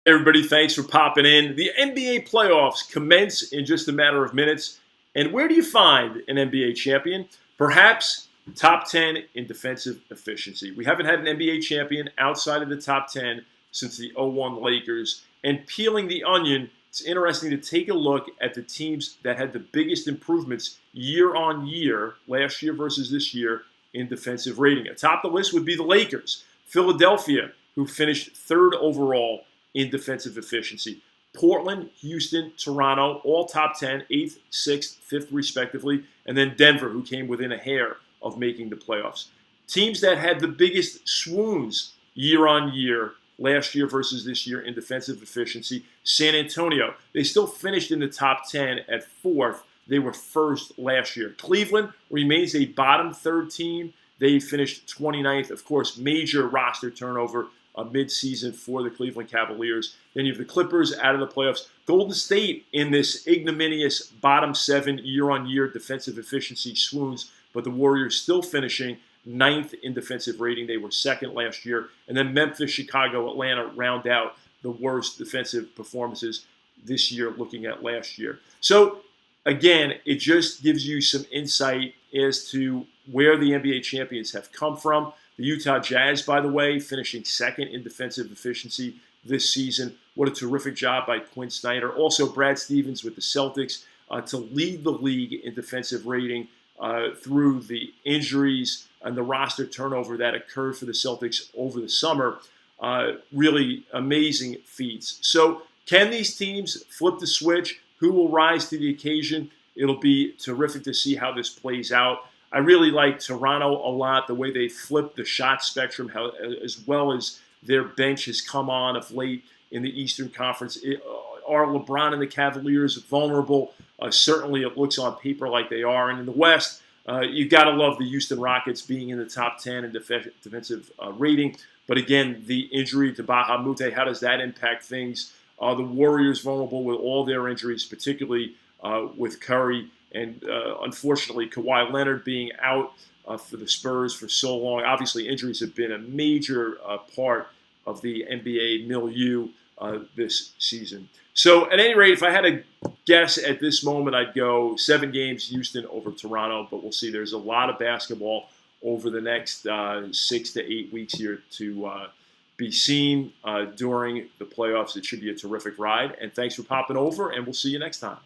Everybody, thanks for popping in. The NBA playoffs commence in just a matter of minutes. And where do you find an NBA champion? Perhaps top 10 in defensive efficiency. We haven't had an NBA champion outside of the top 10 since the '01 Lakers. And peeling the onion, it's interesting to take a look at the teams that had the biggest improvements year on year, last year versus this year, in defensive rating. Atop the list would be the Lakers. Philadelphia, who finished third overall in defensive efficiency. Portland, Houston, Toronto, all top 10, 8th, 6th, 5th respectively. And then Denver, who came within a hair of making the playoffs. Teams that had the biggest swoons year on year, last year versus this year in defensive efficiency. San Antonio, they still finished in the top 10 at 4th. They were first last year. Cleveland remains a bottom third team. They finished 29th. Of course, major roster turnover mid-season for the Cleveland Cavaliers. Then you have the Clippers out of the playoffs. Golden State in this ignominious bottom 7 year-on-year defensive efficiency swoons, but the Warriors still finishing 9th in defensive rating. They were 2nd last year. And then Memphis, Chicago, Atlanta round out the worst defensive performances this year looking at last year. So, again, it just gives you some insight as to where the NBA champions have come from. The Utah Jazz, by the way, finishing 2nd in defensive efficiency this season. What a terrific job by Quinn Snyder. Also, Brad Stevens with the Celtics to lead the league in defensive rating through the injuries and the roster turnover that occurred for the Celtics over the summer. Really amazing feats. So can these teams flip the switch? Who will rise to the occasion? It'll be terrific to see how this plays out. I really like Toronto a lot, the way they flip the shot spectrum, as well as their bench has come on of late in the Eastern Conference. Are LeBron and the Cavaliers vulnerable? Certainly it looks on paper like they are. And in the West, you got to love the Houston Rockets being in the top 10 in defensive rating. But again, the injury to Baha Mute, how does that impact things? The Warriors vulnerable with all their injuries, particularly with Curry. And unfortunately, Kawhi Leonard being out for the Spurs for so long. Obviously, injuries have been a major part of the NBA milieu this season. So at any rate, if I had to guess at this moment, I'd go 7 games Houston over Toronto. But we'll see. There's a lot of basketball over the next 6 to 8 weeks here to be seen during the playoffs. It should be a terrific ride. And thanks for popping over, and we'll see you next time.